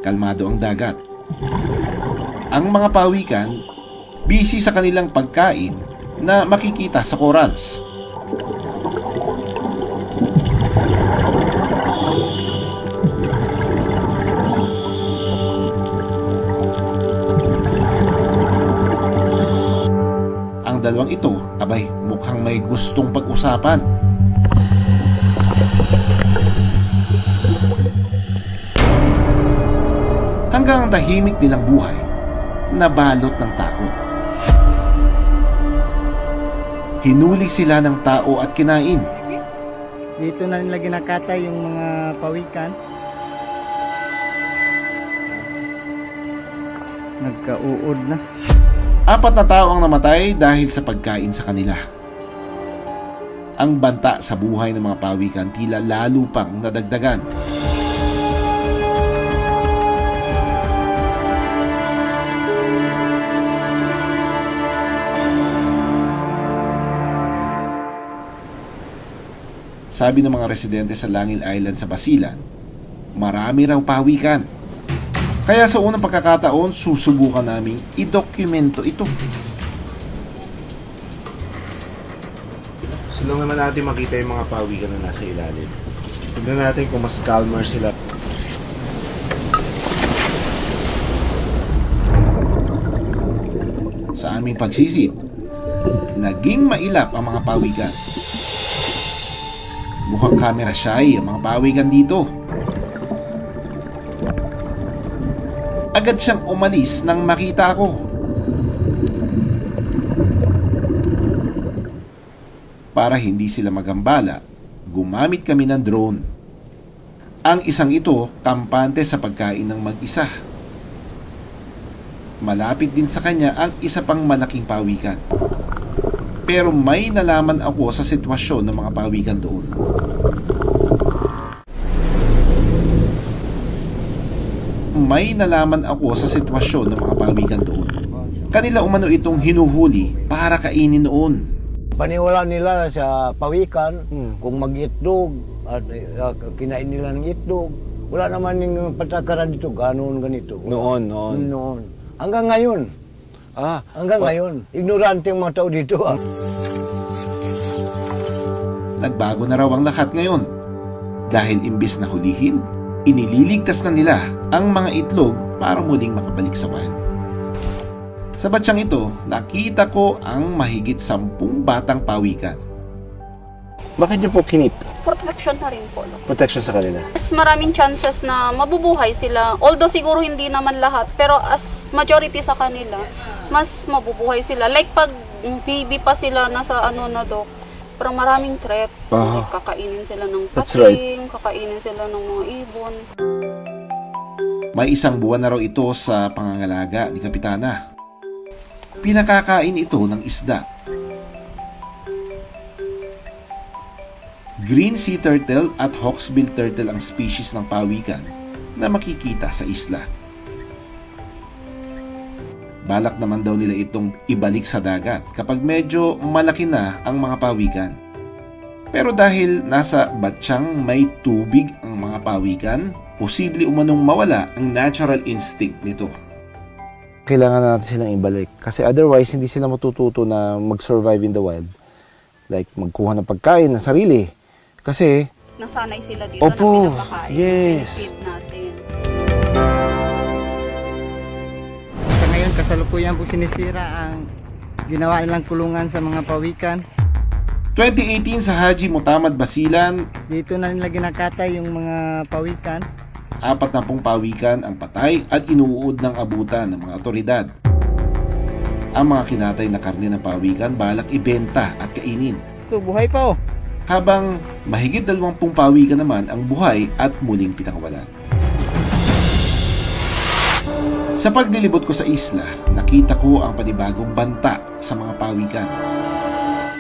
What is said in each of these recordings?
kalmado ang dagat. Ang mga pawikan, busy sa kanilang pagkain na makikita sa corals. Ang dalawang ito, abay, mukhang may gustong pag-usapan. Hanggang ang tahimik nilang buhay, nabalot ng takot. Hinuli sila ng tao at kinain. Dito na nila ginakatay yung mga pawikan. Nagkauod na. 4 na tao ang namatay dahil sa pagkain sa kanila. Ang banta sa buhay ng mga pawikan tila lalo pang nadagdagan. Sabi ng mga residente sa Langil Island sa Basilan, marami raw pawikan. Kaya sa unang pagkakataon, susubukan naming i-dokumento ito. Gusto lang naman natin makita yung mga pawikan na nasa ilalim. Tignan natin kung mas calmer sila. Sa aming pagsisid, naging mailap ang mga pawikan. Mukhang camera shy ang mga pawikan dito. Agad siyang umalis nang makita ako. Para hindi sila magambala, gumamit kami ng drone. Ang isang ito, kampante sa pagkain ng mag-isa. Malapit din sa kanya ang isa pang malaking pawikan. Pero may nalaman ako sa sitwasyon ng mga pawikan doon. Kanila umano itong hinuhuli para kainin noon. Paniwala nila sa pawikan kung mag-itlog at kinain nila ng itlog. Wala naman yung patakaran dito, ganon ganito. Noon. Hanggang ngayon. Hanggang ngayon. Ignorante yung mga tao dito. Nagbago na raw ang lahat ngayon. Dahil imbis na hulihin, inililigtas na nila ang mga itlog para muling makabalik sa wild. Sa batyang ito, nakita ko ang mahigit 10 batang pawikan. Bakit niyo po kinip? Protection na rin po. Protection sa kanila. Mas maraming chances na mabubuhay sila. Although siguro hindi naman lahat, pero as majority sa kanila, mas mabubuhay sila. Like pag baby pa sila nasa na dok, parang maraming threat. Kakainin sila ng That's pating, kakainin sila ng mga ibon. May 1 buwan na raw ito sa pangangalaga ni Kapitana. Pinakakain ito ng isda. Green sea turtle at hawksbill turtle ang species ng pawikan na makikita sa isla. Balak naman daw nila itong ibalik sa dagat kapag medyo malaki na ang mga pawikan. Pero dahil nasa batsyang may tubig ang mga pawikan, posible umanong mawala ang natural instinct nito. Kailangan natin silang ibalik. Kasi otherwise, hindi sila matututo na mag-survive in the wild. Like, magkuha ng pagkain ng sarili. Kasi, Nasanay sila dito Opo, na pinapakain. yes. Feed natin. Sa ngayon, kasalukuyan po sinisira ang ginawa nilang kulungan sa mga pawikan. 2018 sa Haji Mutamad Basilan, Dito na nila ginakatay yung mga pawikan. 40 pawikan ang patay at inuud ng abutan ng mga otoridad. Ang mga kinatay na karne ng pawikan balak ibenta at kainin. Ito, buhay pa oh. Habang mahigit 20 pawikan naman ang buhay at muling pinakawalan. Sa paglilibot ko sa isla, nakita ko ang panibagong banta sa mga pawikan.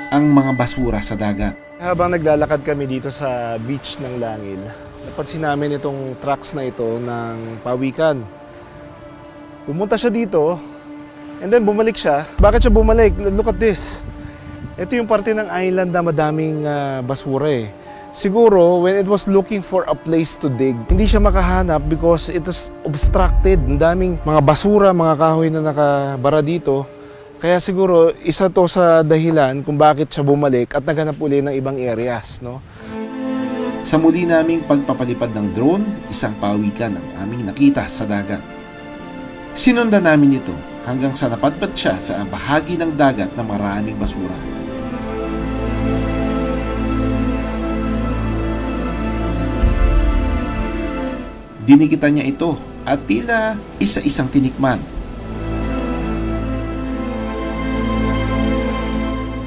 Ang mga basura sa dagat. habang naglalakad kami dito sa beach ng Langil, napansin namin itong trucks na ito ng pawikan. Pumunta siya dito, and then bumalik siya. Bakit siya bumalik? Look at this. Ito yung parte ng island na madaming basura eh. siguro when it was looking for a place to dig, hindi siya makahanap because it is obstructed. Ang daming mga basura, mga kahoy na nakabara dito. Kaya siguro isa to sa dahilan kung bakit siya bumalik at naghanap uli ng ibang areas, no? Sa muli naming pagpapalipad ng drone, isang pawikan ang aming nakita sa dagat. Sinundan namin ito hanggang sa napadpad siya sa bahagi ng dagat na maraming basura. Dinikitan niya ito at tila isa-isang tinikman.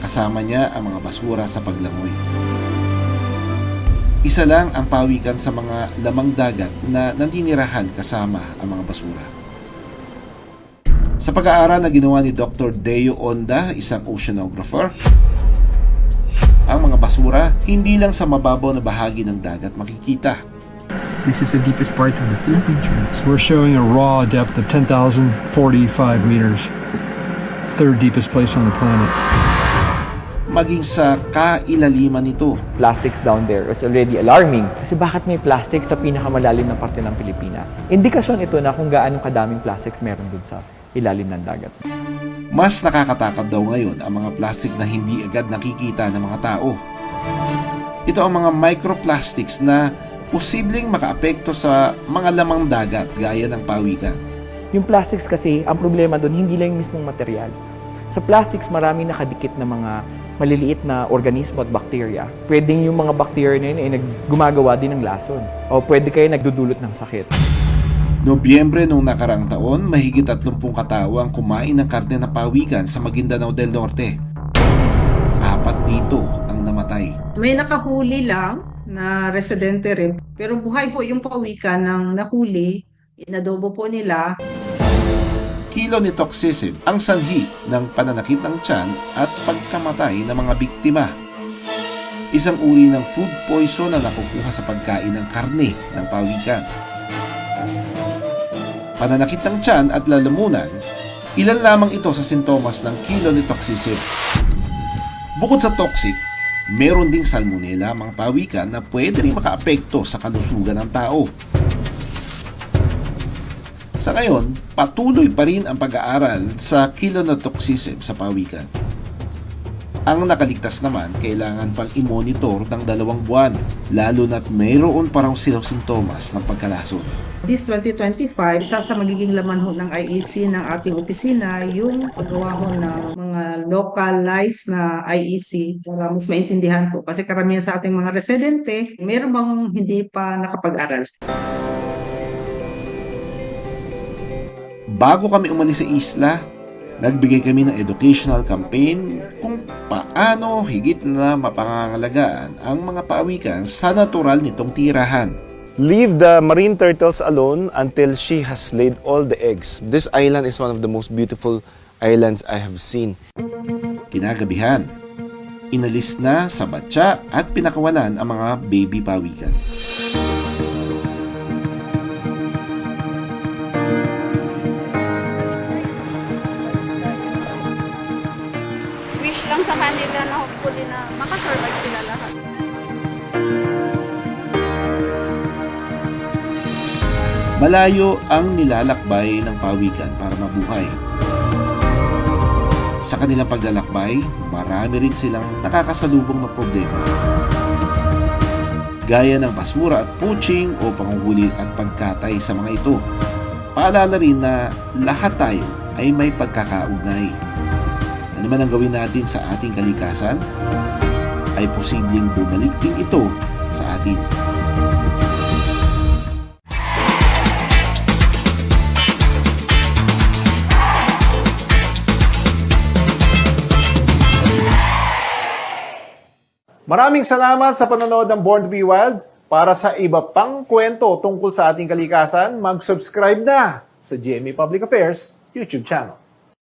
Kasama niya ang mga basura sa paglangoy. Isa lang ang pawikan sa mga lamang dagat na naninirahan kasama ang mga basura. Sa pag-aaral na ginawa ni Dr. Deo Onda, isang oceanographer, ang mga basura hindi lang sa mababaw na bahagi ng dagat makikita. This is the deepest part of the Philippine Trench. We're showing a raw depth of 10,045 meters. Third deepest place on the planet. Maging sa kailaliman nito. Plastics down there is already alarming. Kasi bakit may plastic sa pinakamalalim na parte ng Pilipinas? Indikasyon ito na kung gaano kadaming plastics meron dun sa ilalim ng dagat. Mas nakakatakot daw ngayon ang mga plastic na hindi agad nakikita ng mga tao. Ito ang mga microplastics na posibleng makaapekto sa mga lamang dagat gaya ng pawikan. Yung plastics kasi, ang problema dun, hindi lang yung mismong material. Sa plastics, marami nakadikit na mga maliliit na organismo at bacteria. Pwedeng yung mga bacteria na yun ay gumagawa din ng lason. O pwede kayo nagdudulot ng sakit. Nobyembre noong nakarang taon, mahigit 30 katao ang kumain ng karne na pawikan sa Maguindanao del Norte. 4 dito ang namatay. May nakahuli lang na residente rin. Pero buhay po yung pawikan ng nahuli, inadobo po nila. Kilonitoxism ang sanhi ng pananakit ng tiyan at pagkamatay ng mga biktima. Isang uri ng food poison na nakukuha sa pagkain ng karne ng pawikan. Pananakit ng tiyan at lalamunan, ilan lamang ito sa sintomas ng kilonitoxism. Bukod sa toxic, meron ding salmonella ang mga pawikan na pwede rin makaapekto sa kalusugan ng tao. Sa ngayon, patuloy pa rin ang pag-aaral sa kilonitoxism sa pawikan. Ang nakaligtas naman, kailangan pang i-monitor ng 2 buwan, lalo na't mayroon pa raw silang sintomas ng pagkalason. This 2025, isa sa magiging laman ho ng IEC ng ating opisina, yung paggawa ho ng mga localized na IEC para mas maintindihan po. Kasi karamihan sa ating mga residente, meron bang hindi pa nakapag-aral. Bago kami umalis sa isla, nagbigay kami ng educational campaign kung paano higit na mapangangalagaan ang mga pawikan sa natural nitong tirahan. Leave the marine turtles alone until she has laid all the eggs. This island is one of the most beautiful islands I have seen. Kinagabihan, inalis na sa batya at pinakawalan ang mga baby pawikan. Wish lang sa kanila na hopefully na makasurvive sila lahat. Malayo ang nilalakbay ng pawikan para mabuhay. Sa kanilang paglalakbay, marami rin silang nakakasalubong na problema. Gaya ng basura at poaching o panguhuli at pagkatay sa mga ito. Paalala rin na lahat tayo ay may pagkakaugnay. Ano man ang gawin natin sa ating kalikasan, ay posibleng bumalik din ito sa atin. Maraming salamat sa panonood ng Born to be Wild. Para sa iba pang kwento tungkol sa ating kalikasan, mag-subscribe na sa GMA Public Affairs YouTube channel.